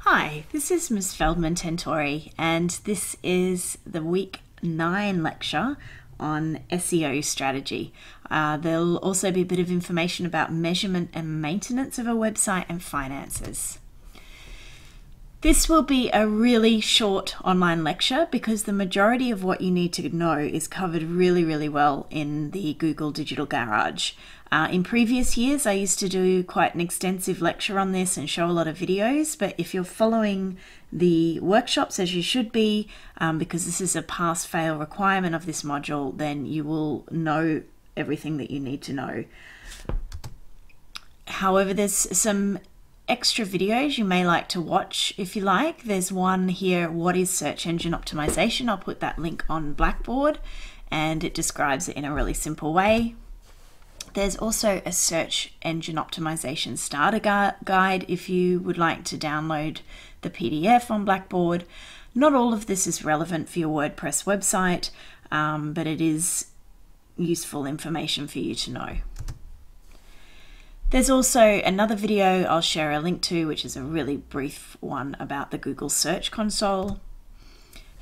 Hi, this is Ms. Feldman Tentori, and this is the week 9 lecture on SEO strategy. There'll also be a bit of information about measurement and maintenance of a website and finances. This will be a really short online lecture because the majority of what you need to know is covered really well in the Google Digital Garage. In previous years, I used to do quite an extensive lecture on this and show a lot of videos, but if you're following the workshops as you should be, because this is a pass-fail requirement of this module, then you will know everything that you need to know. However, there's some extra videos you may like to watch if you like. There's one here, what is search engine optimization? I'll put that link on Blackboard and it describes it in a really simple way. There's also a search engine optimization starter guide if you would like to download the PDF on Blackboard. Not all of this is relevant for your WordPress website, but it is useful information for you to know. There's also another video I'll share a link to, which is a really brief one about the Google Search Console,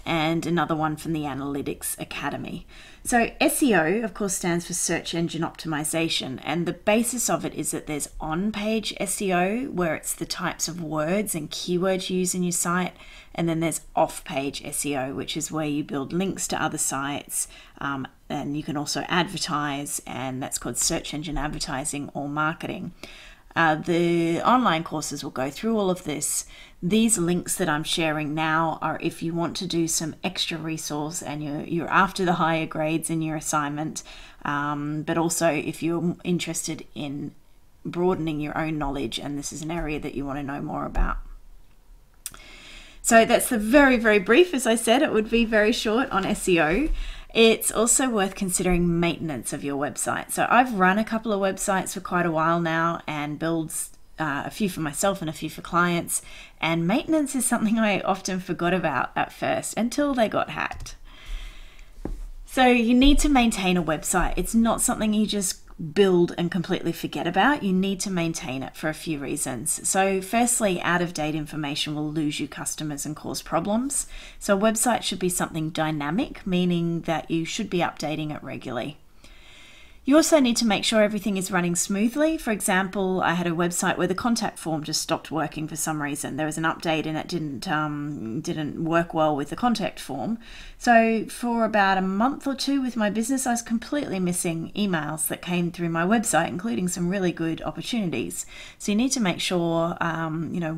and another one from the Analytics Academy. So SEO, of course, stands for Search Engine Optimization, and the basis of it is that there's on-page SEO, where it's the types of words and keywords you use in your site, and then there's off-page SEO, which is where you build links to other sites, and you can also advertise, and that's called search engine advertising or marketing. The online courses will go through all of this. These links that I'm sharing now are if you want to do some extra resource and you're after the higher grades in your assignment, but also if you're interested in broadening your own knowledge and this is an area that you want to know more about. So that's the very brief. As I said, it would be very short on SEO. It's also worth considering maintenance of your website. So I've run a couple of websites for quite a while now and builds a few for myself and a few for clients. And maintenance is something I often forgot about at first until they got hacked. So you need to maintain a website. It's not something you just build and completely forget about. You need to maintain it for a few reasons. So firstly, out-of-date information will lose you customers and cause problems. So a website should be something dynamic, meaning that you should be updating it regularly. You also need to make sure everything is running smoothly. For example, I had a website where the contact form just stopped working for some reason. There was an update and it didn't work well with the contact form. So for about a month or two with my business, I was completely missing emails that came through my website, including some really good opportunities. So you need to make sure,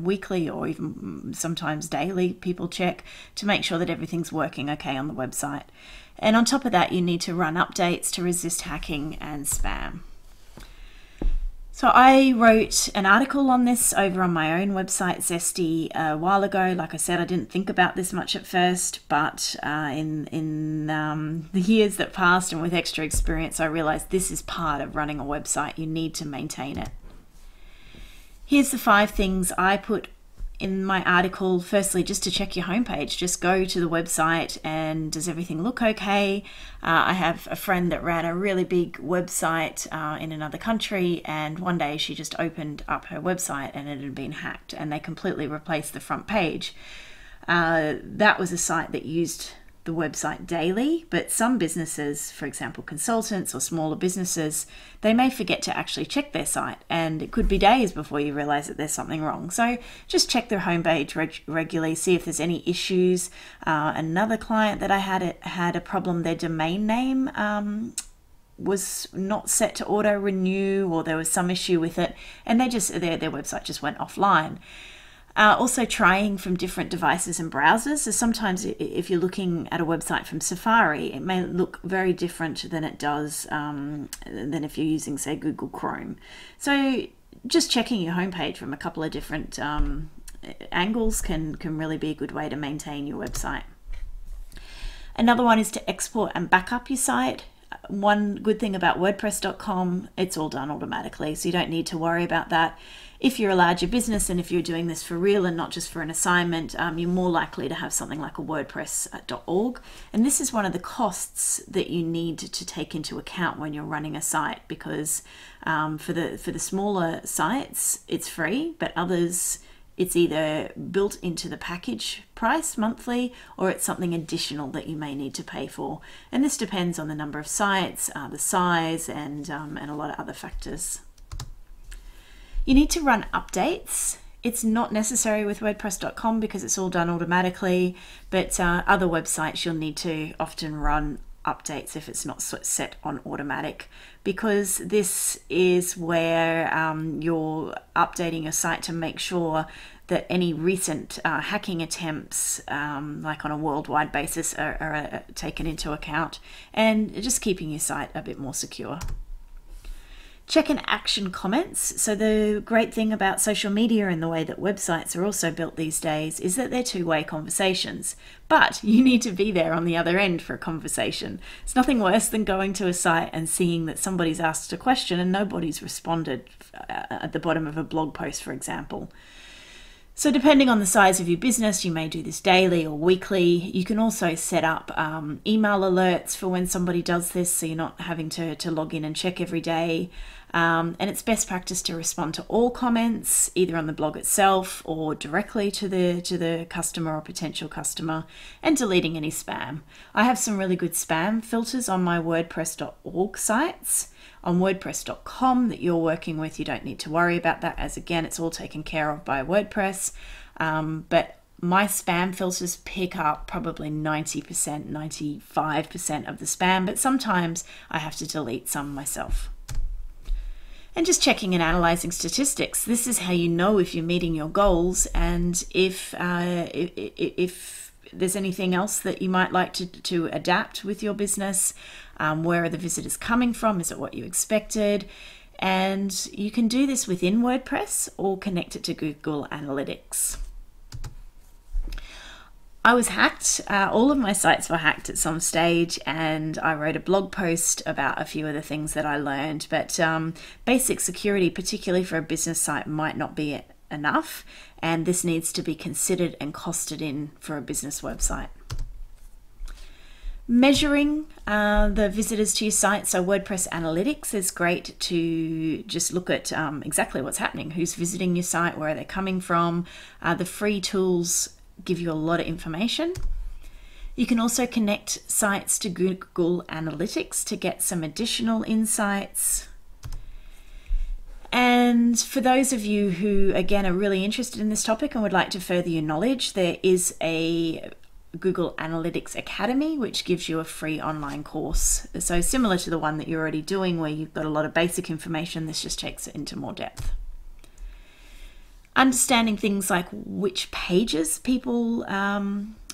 weekly or even sometimes daily, people check to make sure that everything's working okay on the website. And on top of that, you need to run updates to resist hacking and spam. So I wrote an article on this over on my own website, Zesty, a while ago. Like I said, I didn't think about this much at first, but in the years that passed and with extra experience, I realized this is part of running a website. You need to maintain it. Here's the 5 things I put in my article. Firstly, just to check your homepage, just go to the website and does everything look okay? I have a friend that ran a really big website in another country, and one day she just opened up her website and it had been hacked and they completely replaced the front page. That was a site that used the website daily, but some businesses, for example consultants or smaller businesses, they may forget to actually check their site, and it could be days before you realize that there's something wrong. So just check their homepage regularly, see if there's any issues. Another client that I had a problem. Their domain name was not set to auto renew, or there was some issue with it, and their website just went offline. Also trying from different devices and browsers. So sometimes if you're looking at a website from Safari, it may look very different than it does than if you're using, say, Google Chrome. So just checking your homepage from a couple of different angles can really be a good way to maintain your website. Another one is to export and back up your site. One good thing about WordPress.com, it's all done automatically, so you don't need to worry about that. If you're a larger business and if you're doing this for real and not just for an assignment, you're more likely to have something like a WordPress.org. And this is one of the costs that you need to take into account when you're running a site, because for the smaller sites, it's free, but others It's either built into the package price monthly, or it's something additional that you may need to pay for. And this depends on the number of sites, the size, and a lot of other factors. You need to run updates. It's not necessary with WordPress.com because it's all done automatically, but other websites you'll need to often run updates if it's not set on automatic, because this is where you're updating your site to make sure that any recent hacking attempts, like on a worldwide basis, are taken into account, and just keeping your site a bit more secure. Check and action comments. So the great thing about social media and the way that websites are also built these days is that they're two-way conversations, but you need to be there on the other end for a conversation. It's nothing worse than going to a site and seeing that somebody's asked a question and nobody's responded at the bottom of a blog post, for example. So depending on the size of your business, you may do this daily or weekly. You can also set up email alerts for when somebody does this, so you're not having to log in and check every day. And it's best practice to respond to all comments, either on the blog itself or directly to the customer or potential customer, and deleting any spam. I have some really good spam filters on my WordPress.org sites. On WordPress.com that you're working with, you don't need to worry about that, as again, it's all taken care of by WordPress. But my spam filters pick up probably 90%, 95% of the spam, but sometimes I have to delete some myself. And just checking and analyzing statistics. This is how you know if you're meeting your goals, and if there's anything else that you might like to adapt with your business. Where are the visitors coming from? Is it what you expected? And you can do this within WordPress or connect it to Google Analytics. I was hacked. All of my sites were hacked at some stage, and I wrote a blog post about a few of the things that I learned. But basic security, particularly for a business site, might not be enough, and this needs to be considered and costed in for a business website. Measuring the visitors to your site. So WordPress Analytics is great to just look at exactly what's happening, who's visiting your site, where are they coming from. The free tools give you a lot of information. You can also connect sites to Google Analytics to get some additional insights. And for those of you who, again, are really interested in this topic and would like to further your knowledge, there is a Google Analytics Academy, which gives you a free online course. So similar to the one that you're already doing, where you've got a lot of basic information, this just takes it into more depth. Understanding things like which pages people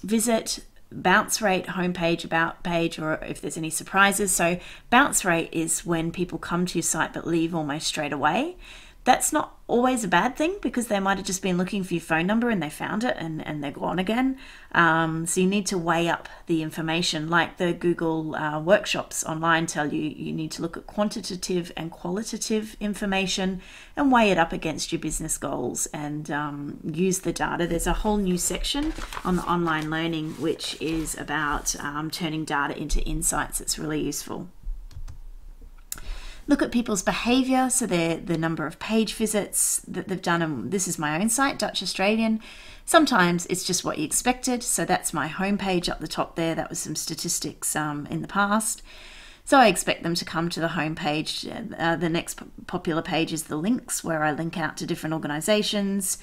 visit, bounce rate, homepage, about page, or if there's any surprises. So bounce rate is when people come to your site but leave almost straight away. That's not always a bad thing, because they might have just been looking for your phone number and they found it and they're gone again. So you need to weigh up the information, like the Google workshops online tell you. You need to look at quantitative and qualitative information and weigh it up against your business goals and use the data. There's a whole new section on the online learning which is about turning data into insights. It's really useful. Look at people's behaviour, so the number of page visits that they've done. And this is my own site, Dutch Australian. Sometimes it's just what you expected. So that's my homepage up the top there. That was some statistics in the past. So I expect them to come to the homepage. The next popular page is the links, where I link out to different organisations.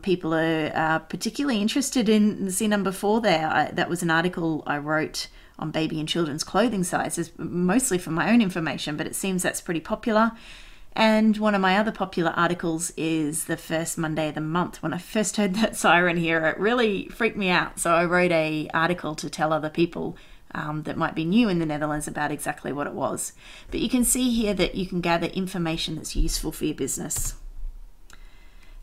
People are particularly interested in, see number 4 there. That was an article I wrote on baby and children's clothing sizes, mostly for my own information, but it seems that's pretty popular. And one of my other popular articles is the first Monday of the month. When I first heard that siren here, it really freaked me out. So I wrote an article to tell other people that might be new in the Netherlands about exactly what it was. But you can see here that you can gather information that's useful for your business.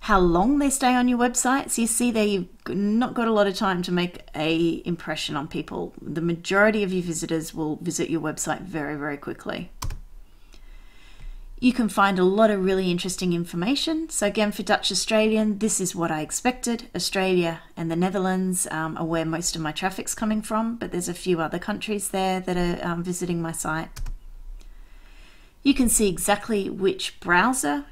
How long they stay on your website. So you see there, you've not got a lot of time to make an impression on people. The majority of your visitors will visit your website very, very quickly. You can find a lot of really interesting information. So again, for Dutch Australian, this is what I expected. Australia and the Netherlands are where most of my traffic's coming from, but there's a few other countries there that are visiting my site. You can see exactly which browser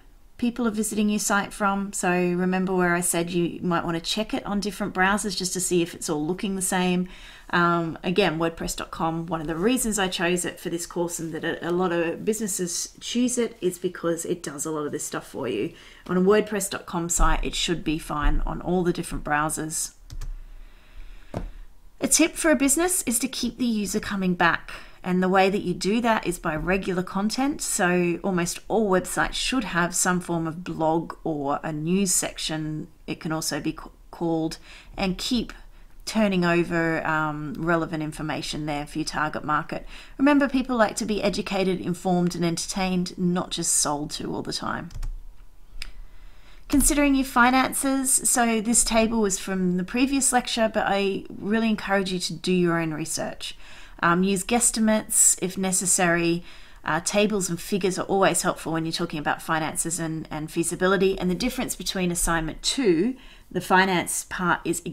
people are visiting your site from. So remember where I said you might want to check it on different browsers just to see if it's all looking the same. Again, WordPress.com, one of the reasons I chose it for this course and that a lot of businesses choose it is because it does a lot of this stuff for you. On a WordPress.com site, it should be fine on all the different browsers. A tip for a business is to keep the user coming back. And the way that you do that is by regular content. So almost all websites should have some form of blog or a news section, it can also be called, and keep turning over relevant information there for your target market. Remember, people like to be educated, informed, and entertained, not just sold to all the time. Considering your finances, so this table was from the previous lecture, but I really encourage you to do your own research. Use guesstimates if necessary. Tables and figures are always helpful when you're talking about finances and feasibility. And the difference between assignment 2, the finance part, is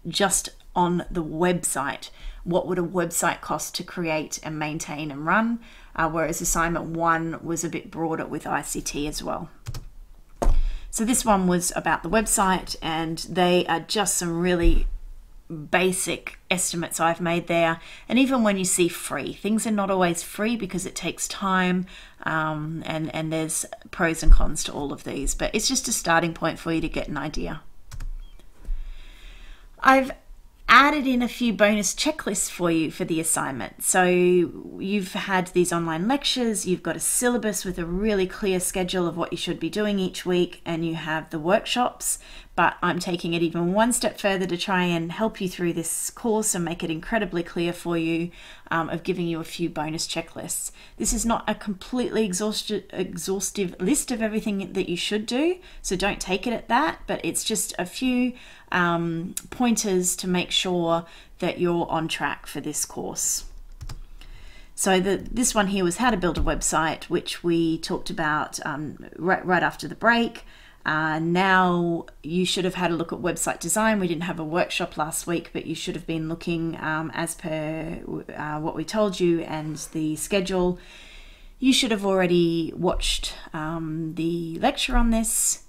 just on the website. What would a website cost to create and maintain and run? Whereas assignment 1 was a bit broader with ICT as well. So this one was about the website, and they are just some really basic estimates I've made there. And even when you see free, things are not always free because it takes time, and there's pros and cons to all of these, but it's just a starting point for you to get an idea. I've added in a few bonus checklists for you for the assignment. So you've had these online lectures, you've got a syllabus with a really clear schedule of what you should be doing each week, and you have the workshops, but I'm taking it even one step further to try and help you through this course and make it incredibly clear for you, of giving you a few bonus checklists. This is not a completely exhaustive list of everything that you should do, so don't take it at that, but it's just a few pointers to make sure that you're on track for this course. So this one here was how to build a website, which we talked about right after the break. Now you should have had a look at website design. We didn't have a workshop last week, but you should have been looking as per what we told you and the schedule. You should have already watched the lecture on this.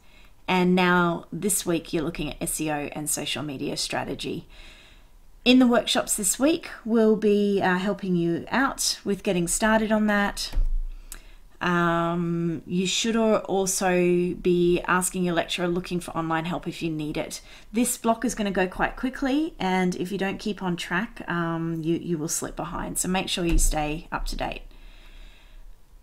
And now this week you're looking at SEO and social media strategy. In the workshops this week, we'll be helping you out with getting started on that. You should also be asking your lecturer, looking for online help if you need it. This block is going to go quite quickly, and if you don't keep on track, you will slip behind. So make sure you stay up to date.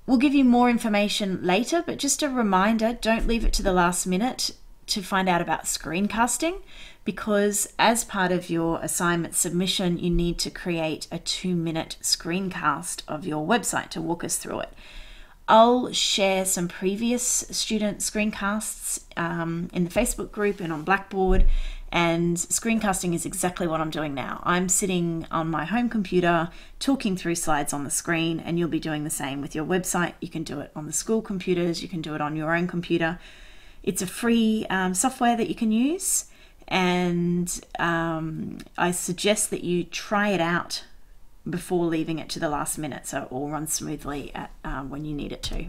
We'll give you more information later, but just a reminder, don't leave it to the last minute to find out about screencasting, because as part of your assignment submission, you need to create a 2-minute screencast of your website to walk us through it. I'll share some previous student screencasts in the Facebook group and on Blackboard, and screencasting is exactly what I'm doing now. I'm sitting on my home computer talking through slides on the screen, and you'll be doing the same with your website. You can do it on the school computers, you can do it on your own computer. It's a free software that you can use, and I suggest that you try it out before leaving it to the last minute so it all runs smoothly at when you need it to.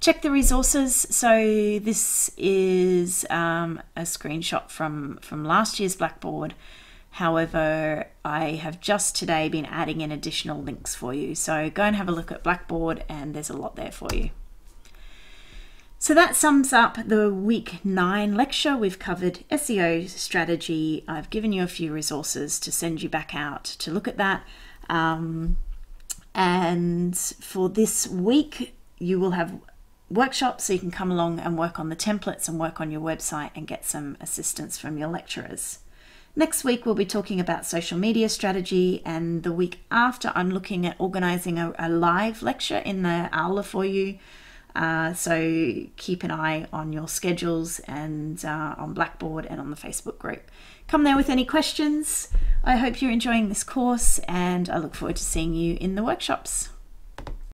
Check the resources. So this is a screenshot from last year's Blackboard. However, I have just today been adding in additional links for you. So go and have a look at Blackboard, and there's a lot there for you. So that sums up the week 9 lecture. We've covered SEO strategy. I've given you a few resources to send you back out to look at that. And for this week, you will have workshops, so you can come along and work on the templates and work on your website and get some assistance from your lecturers. Next week, we'll be talking about social media strategy, and the week after, I'm looking at organizing a live lecture in the aula for you. So keep an eye on your schedules and on Blackboard and on the Facebook group. Come there with any questions. I hope you're enjoying this course, and I look forward to seeing you in the workshops.